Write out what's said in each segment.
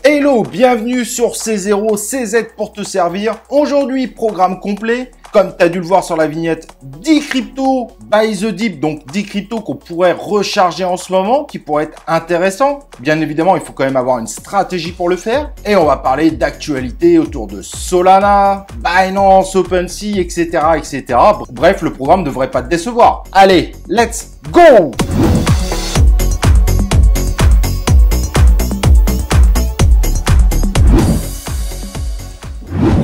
Hello, bienvenue sur C0, CZ pour te servir. Aujourd'hui, programme complet. Comme tu as dû le voir sur la vignette, 10 cryptos by the dip, donc 10 cryptos qu'on pourrait recharger en ce moment, qui pourraient être intéressants. Bien évidemment, il faut quand même avoir une stratégie pour le faire. Et on va parler d'actualité autour de Solana, Binance, OpenSea, etc., etc. Bref, le programme ne devrait pas te décevoir. Allez, let's go!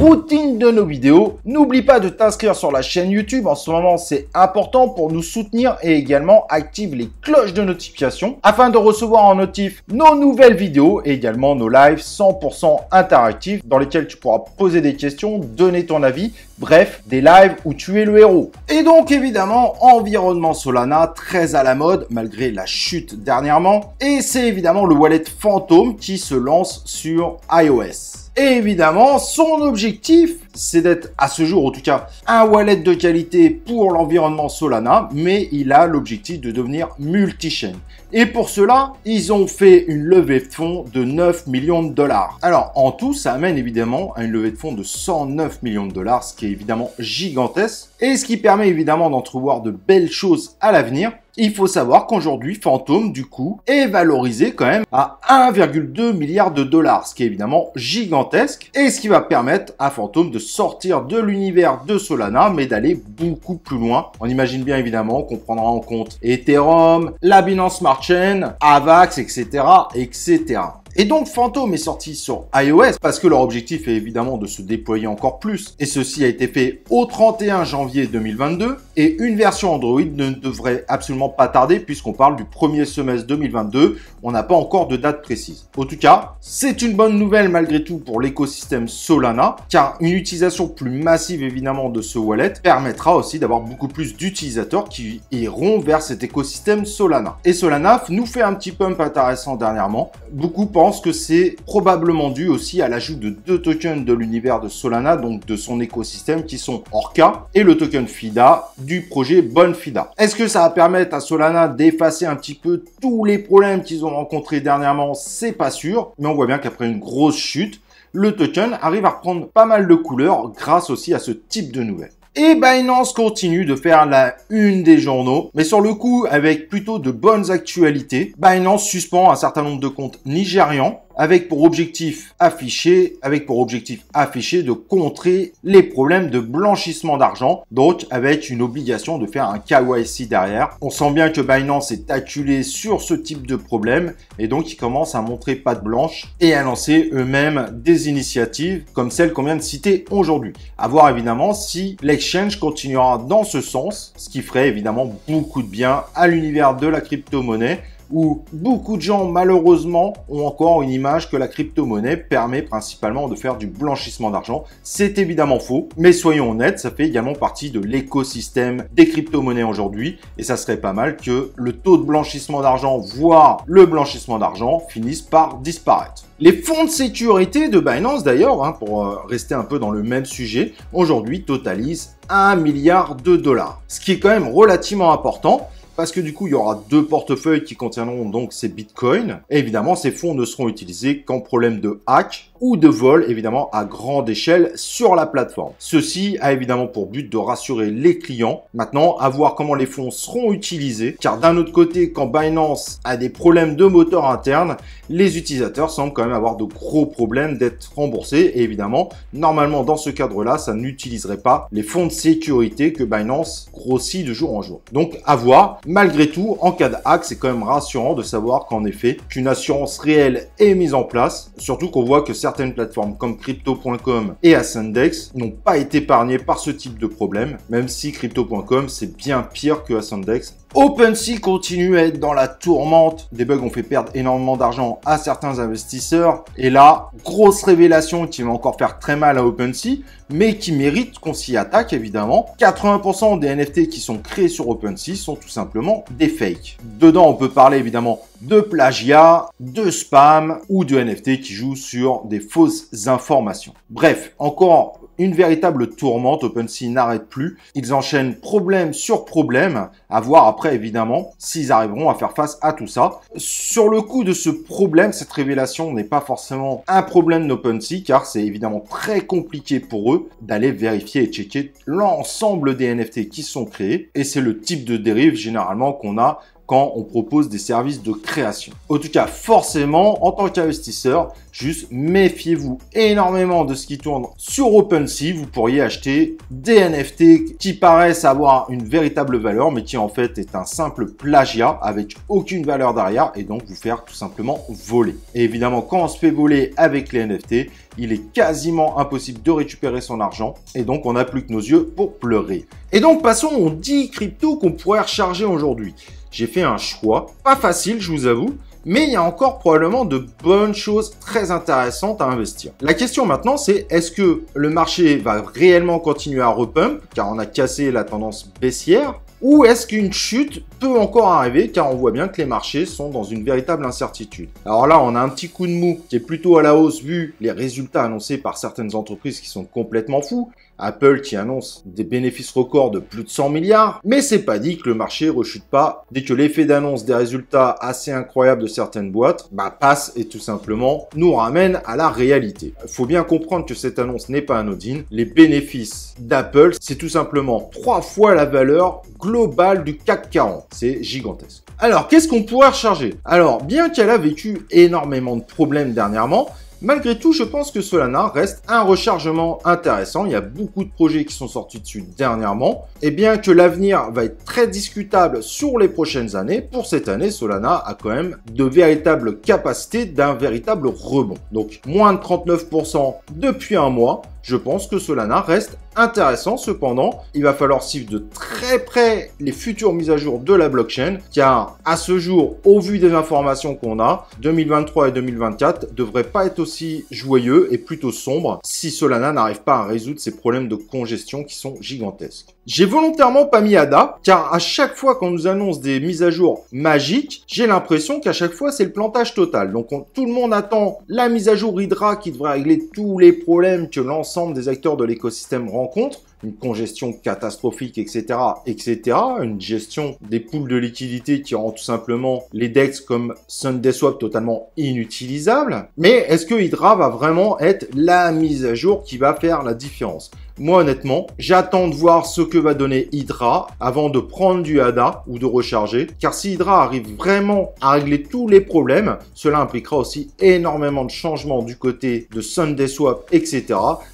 Routine de nos vidéos, n'oublie pas de t'inscrire sur la chaîne YouTube, en ce moment c'est important pour nous soutenir et également active les cloches de notification afin de recevoir en notif nos nouvelles vidéos et également nos lives 100% interactifs dans lesquels tu pourras poser des questions, donner ton avis, bref, des lives où tu es le héros. Et donc évidemment, environnement Solana, très à la mode malgré la chute dernièrement, et c'est évidemment le wallet Phantom qui se lance sur iOS. Et évidemment, son objectif, c'est d'être, à ce jour en tout cas, un wallet de qualité pour l'environnement Solana, mais il a l'objectif de devenir multi-chain. Et pour cela, ils ont fait une levée de fonds de 9 millions de dollars. Alors, en tout, ça amène évidemment à une levée de fonds de 109 millions de dollars, ce qui est évidemment gigantesque, et ce qui permet évidemment d'entrevoir de belles choses à l'avenir. Il faut savoir qu'aujourd'hui, Phantom, du coup, est valorisé quand même à 1,2 milliard de dollars, ce qui est évidemment gigantesque, et ce qui va permettre à Phantom de sortir de l'univers de Solana, mais d'aller beaucoup plus loin. On imagine bien évidemment qu'on prendra en compte Ethereum, la Binance Smart Chain, Avax, etc., etc. Et donc Phantom est sorti sur iOS parce que leur objectif est évidemment de se déployer encore plus. Et ceci a été fait au 31 janvier 2022. Et une version Android ne devrait absolument pas tarder puisqu'on parle du premier semestre 2022. On n'a pas encore de date précise. En tout cas, c'est une bonne nouvelle malgré tout pour l'écosystème Solana, car une utilisation plus massive évidemment de ce wallet permettra aussi d'avoir beaucoup plus d'utilisateurs qui iront vers cet écosystème Solana. Et Solana nous fait un petit pump intéressant dernièrement. Beaucoup pensent que c'est probablement dû aussi à l'ajout de 2 tokens de l'univers de Solana, donc de son écosystème, qui sont Orca et le token FIDA du projet Bonfida. Est-ce que ça va permettre à Solana d'effacer un petit peu tous les problèmes qu'ils ont rencontrés dernièrement? C'est pas sûr, mais on voit bien qu'après une grosse chute, le token arrive à reprendre pas mal de couleurs grâce aussi à ce type de nouvelles. Et Binance continue de faire la une des journaux, mais sur le coup avec plutôt de bonnes actualités. Binance suspend un certain nombre de comptes nigérians avec pour objectif affiché de contrer les problèmes de blanchissement d'argent, donc avec une obligation de faire un KYC derrière. On sent bien que Binance est acculé sur ce type de problème et donc ils commencent à montrer patte blanche et à lancer eux-mêmes des initiatives comme celle qu'on vient de citer aujourd'hui. À voir évidemment si l'exchange continuera dans ce sens, ce qui ferait évidemment beaucoup de bien à l'univers de la crypto-monnaie, où beaucoup de gens, malheureusement, ont encore une image que la crypto-monnaie permet principalement de faire du blanchissement d'argent. C'est évidemment faux, mais soyons honnêtes, ça fait également partie de l'écosystème des crypto-monnaies aujourd'hui, et ça serait pas mal que le taux de blanchissement d'argent, voire le blanchissement d'argent, finisse par disparaître. Les fonds de sécurité de Binance, d'ailleurs, pour rester un peu dans le même sujet, aujourd'hui totalisent 1 milliard de dollars, ce qui est quand même relativement important. Parce que du coup, il y aura 2 portefeuilles qui contiendront donc ces bitcoins. Et évidemment, ces fonds ne seront utilisés qu'en problème de hack ou de vol, évidemment, à grande échelle sur la plateforme. Ceci a évidemment pour but de rassurer les clients. Maintenant, à voir comment les fonds seront utilisés. Car d'un autre côté, quand Binance a des problèmes de moteur interne, les utilisateurs semblent quand même avoir de gros problèmes d'être remboursés. Et évidemment, normalement, dans ce cadre-là, ça n'utiliserait pas les fonds de sécurité que Binance grossit de jour en jour. Donc, à voir. Malgré tout, en cas de hack, c'est quand même rassurant de savoir qu'en effet, qu'une assurance réelle est mise en place. Surtout qu'on voit que certaines plateformes comme Crypto.com et Ascendex n'ont pas été épargnées par ce type de problème, même si Crypto.com c'est bien pire que Ascendex. OpenSea continue à être dans la tourmente. Des bugs ont fait perdre énormément d'argent à certains investisseurs. Et là, grosse révélation qui va encore faire très mal à OpenSea, mais qui mérite qu'on s'y attaque évidemment. 80% des NFT qui sont créés sur OpenSea sont tout simplement des fakes. Dedans, on peut parler évidemment de plagiat, de spam ou de NFT qui jouent sur des fausses informations. Bref, encore une véritable tourmente. OpenSea n'arrête plus. Ils enchaînent problème sur problème. À voir après, évidemment, s'ils arriveront à faire face à tout ça. Sur le coup de ce problème, cette révélation n'est pas forcément un problème d'OpenSea, car c'est évidemment très compliqué pour eux d'aller vérifier et checker l'ensemble des NFT qui sont créés. Et c'est le type de dérive généralement qu'on a quand on propose des services de création. En tout cas, forcément, en tant qu'investisseur, juste méfiez-vous énormément de ce qui tourne sur OpenSea. Vous pourriez acheter des NFT qui paraissent avoir une véritable valeur, mais qui en fait est un simple plagiat avec aucune valeur derrière et donc vous faire tout simplement voler. Et évidemment, quand on se fait voler avec les NFT, il est quasiment impossible de récupérer son argent et donc on n'a plus que nos yeux pour pleurer. Et donc passons aux 10 cryptos qu'on pourrait recharger aujourd'hui. J'ai fait un choix, pas facile je vous avoue, mais il y a encore probablement de bonnes choses très intéressantes à investir. La question maintenant c'est, est-ce que le marché va réellement continuer à repump, car on a cassé la tendance baissière, ou est-ce qu'une chute peut encore arriver, car on voit bien que les marchés sont dans une véritable incertitude. Alors là, on a un petit coup de mou qui est plutôt à la hausse vu les résultats annoncés par certaines entreprises qui sont complètement fous. Apple qui annonce des bénéfices records de plus de 100 milliards, mais c'est pas dit que le marché rechute pas dès que l'effet d'annonce des résultats assez incroyables de certaines boîtes passe et tout simplement nous ramène à la réalité. Il faut bien comprendre que cette annonce n'est pas anodine. Les bénéfices d'Apple, c'est tout simplement 3 fois la valeur globale du CAC 40. C'est gigantesque. Alors, qu'est-ce qu'on pourrait recharger? Alors, bien qu'elle a vécu énormément de problèmes dernièrement, malgré tout, je pense que Solana reste un rechargement intéressant. Il y a beaucoup de projets qui sont sortis dessus dernièrement. Et bien que l'avenir va être très discutable sur les prochaines années, pour cette année, Solana a quand même de véritables capacités d'un véritable rebond. Donc, moins de 39% depuis un mois. Je pense que Solana reste intéressant. Cependant, il va falloir suivre de très près les futures mises à jour de la blockchain, car à ce jour, au vu des informations qu'on a, 2023 et 2024 devraient pas être aussi joyeux et plutôt sombres si Solana n'arrive pas à résoudre ces problèmes de congestion qui sont gigantesques. J'ai volontairement pas mis ADA, car à chaque fois qu'on nous annonce des mises à jour magiques, j'ai l'impression qu'à chaque fois c'est le plantage total. Donc tout le monde attend la mise à jour Hydra qui devrait régler tous les problèmes que l'ensemble des acteurs de l'écosystème rencontrent. Une congestion catastrophique, etc., etc., une gestion des pools de liquidité qui rend tout simplement les DEX comme SundaeSwap totalement inutilisables. Mais est-ce que Hydra va vraiment être la mise à jour qui va faire la différence? Moi, honnêtement, j'attends de voir ce que va donner Hydra avant de prendre du ADA ou de recharger. Car si Hydra arrive vraiment à régler tous les problèmes, cela impliquera aussi énormément de changements du côté de SundaeSwap, etc.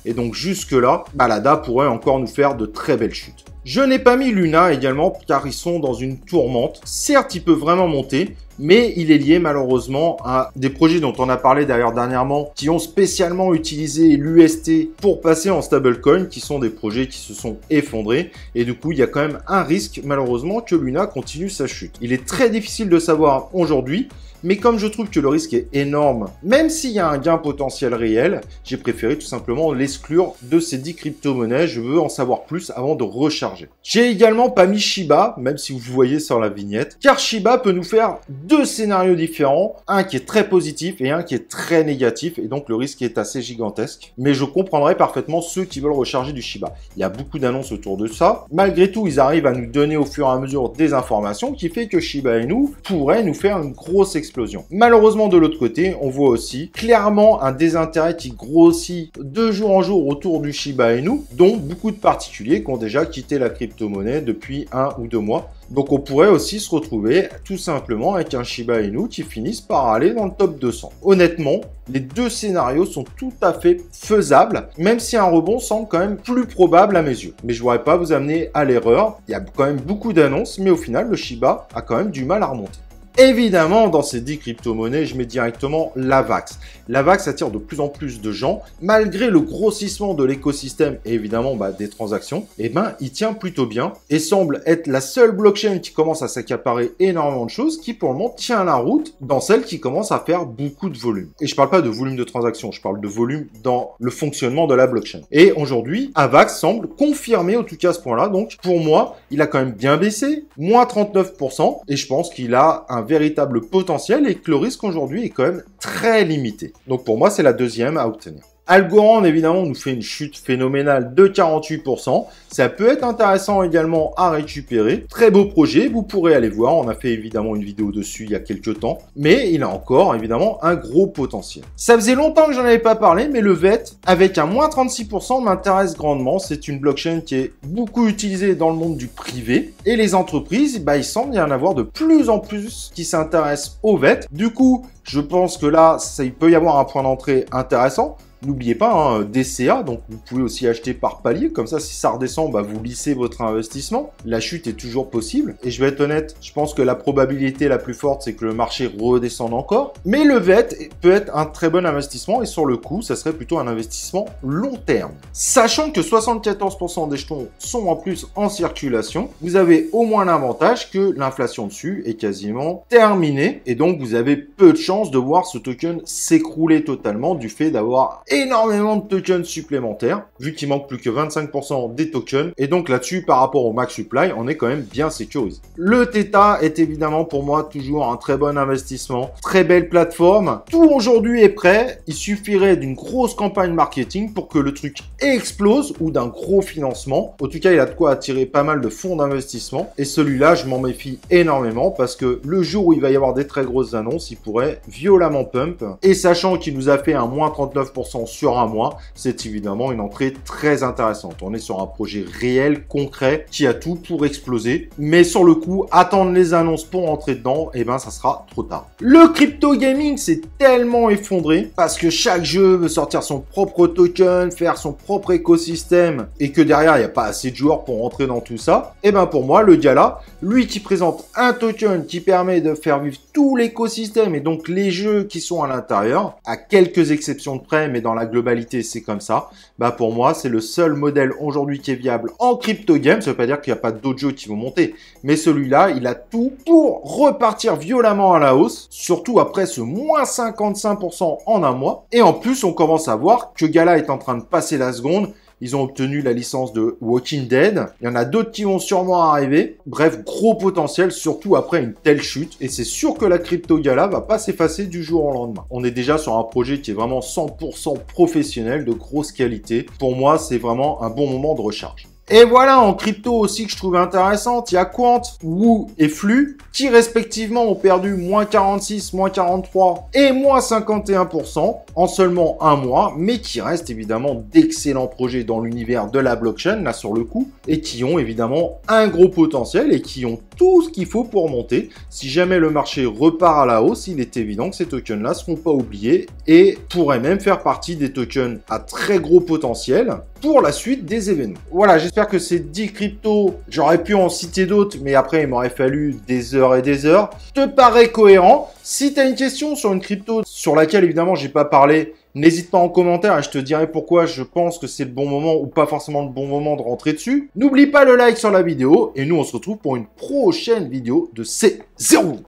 Et donc jusque-là, l'ADA pourrait encore nous faire de très belles chutes. Je n'ai pas mis Luna également car ils sont dans une tourmente. Certes, il peut vraiment monter, mais il est lié malheureusement à des projets dont on a parlé d'ailleurs dernièrement qui ont spécialement utilisé l'UST pour passer en stablecoin, qui sont des projets qui se sont effondrés et du coup il y a quand même un risque malheureusement que Luna continue sa chute. Il est très difficile de savoir aujourd'hui, mais comme je trouve que le risque est énorme, même s'il y a un gain potentiel réel, j'ai préféré tout simplement l'exclure de ces 10 crypto-monnaies. Je veux en savoir plus avant de recharger. J'ai également pas mis Shiba, même si vous voyez sur la vignette, car Shiba peut nous faire deux scénarios différents, un qui est très positif et un qui est très négatif, et donc le risque est assez gigantesque. Mais je comprendrai parfaitement ceux qui veulent recharger du Shiba. Il y a beaucoup d'annonces autour de ça. Malgré tout, ils arrivent à nous donner au fur et à mesure des informations qui fait que Shiba Inu pourrait nous faire une grosse explosion. Malheureusement, de l'autre côté, on voit aussi clairement un désintérêt qui grossit de jour en jour autour du Shiba Inu, dont beaucoup de particuliers qui ont déjà quitté la crypto-monnaie depuis 1 ou 2 mois. Donc on pourrait aussi se retrouver tout simplement avec un Shiba Inu qui finisse par aller dans le top 200. Honnêtement, les deux scénarios sont tout à fait faisables, même si un rebond semble quand même plus probable à mes yeux. Mais je ne voudrais pas vous amener à l'erreur. Il y a quand même beaucoup d'annonces, mais au final, le Shiba a quand même du mal à remonter. Évidemment, dans ces 10 crypto-monnaies, je mets directement l'AVAX. L'AVAX attire de plus en plus de gens. Malgré le grossissement de l'écosystème et évidemment des transactions, il tient plutôt bien et semble être la seule blockchain qui commence à s'accaparer énormément de choses, qui pour le moment tient la route dans celle qui commence à faire beaucoup de volume. Et je parle pas de volume de transactions, je parle de volume dans le fonctionnement de la blockchain. Et aujourd'hui, AVAX semble confirmer en tout cas ce point-là. Donc pour moi, il a quand même bien baissé, moins 39%, et je pense qu'il a un véritable potentiel et que le risque aujourd'hui est quand même très limité. Donc pour moi, c'est la deuxième à obtenir. Algorand, évidemment, nous fait une chute phénoménale de 48%. Ça peut être intéressant également à récupérer. Très beau projet, vous pourrez aller voir. On a fait évidemment une vidéo dessus il y a quelques temps. Mais il a encore, évidemment, un gros potentiel. Ça faisait longtemps que j'en avais pas parlé, mais le VET, avec un moins 36%, m'intéresse grandement. C'est une blockchain qui est beaucoup utilisée dans le monde du privé. Et les entreprises, bah, il semble y en avoir de plus en plus qui s'intéressent au VET. Du coup, je pense que là, il peut y avoir un point d'entrée intéressant. N'oubliez pas, hein, DCA, donc vous pouvez aussi acheter par palier, comme ça si ça redescend, bah, vous lissez votre investissement. La chute est toujours possible, et je vais être honnête, je pense que la probabilité la plus forte, c'est que le marché redescende encore. Mais le VET peut être un très bon investissement, et sur le coup, ça serait plutôt un investissement long terme. Sachant que 74% des jetons sont en plus en circulation, vous avez au moins l'avantage que l'inflation dessus est quasiment terminée, et donc vous avez peu de chances de voir ce token s'écrouler totalement du fait d'avoir énormément de tokens supplémentaires, vu qu'il manque plus que 25% des tokens, et donc là-dessus, par rapport au max supply, on est quand même bien sécurisé. Le Theta est évidemment pour moi toujours un très bon investissement, très belle plateforme, tout aujourd'hui est prêt, il suffirait d'une grosse campagne marketing pour que le truc explose, ou d'un gros financement. En tout cas, il a de quoi attirer pas mal de fonds d'investissement, et celui-là, je m'en méfie énormément, parce que le jour où il va y avoir des très grosses annonces, il pourrait violemment pump, et sachant qu'il nous a fait un moins 39% sur un mois, c'est évidemment une entrée très intéressante. On est sur un projet réel, concret, qui a tout pour exploser. Mais sur le coup, attendre les annonces pour entrer dedans, et ben ça sera trop tard. Le crypto gaming s'est tellement effondré parce que chaque jeu veut sortir son propre token, faire son propre écosystème, et que derrière, il n'y a pas assez de joueurs pour rentrer dans tout ça. Et ben pour moi, le gars là, lui qui présente un token qui permet de faire vivre tout l'écosystème et donc les jeux qui sont à l'intérieur, à quelques exceptions de près, mais dans la globalité, c'est comme ça. Bah pour moi, c'est le seul modèle aujourd'hui qui est viable en crypto game. Ça veut pas dire qu'il n'y a pas d'autres jeux qui vont monter, mais celui-là, il a tout pour repartir violemment à la hausse, surtout après ce moins 55% en un mois. Et en plus, on commence à voir que Gala est en train de passer la seconde. Ils ont obtenu la licence de Walking Dead. Il y en a d'autres qui vont sûrement arriver. Bref, gros potentiel, surtout après une telle chute. Et c'est sûr que la crypto gala va pas s'effacer du jour au lendemain. On est déjà sur un projet qui est vraiment 100% professionnel, de grosse qualité. Pour moi, c'est vraiment un bon moment de recharge. Et voilà, en crypto aussi que je trouvais intéressante, il y a Quant, Woo et Flux qui respectivement ont perdu moins 46, moins 43 et moins 51% en seulement un mois, mais qui restent évidemment d'excellents projets dans l'univers de la blockchain, là sur le coup, et qui ont évidemment un gros potentiel et qui ont tout ce qu'il faut pour monter. Si jamais le marché repart à la hausse, il est évident que ces tokens-là ne seront pas oubliés et pourraient même faire partie des tokens à très gros potentiel pour la suite des événements. Voilà, j'espère que ces 10 cryptos, j'aurais pu en citer d'autres, mais après il m'aurait fallu des heures et des heures, te paraît cohérent. Si tu as une question sur une crypto sur laquelle évidemment j'ai pas parlé, n'hésite pas en commentaire et je te dirai pourquoi je pense que c'est le bon moment ou pas forcément le bon moment de rentrer dessus. N'oublie pas le like sur la vidéo et nous on se retrouve pour une prochaine vidéo de C0.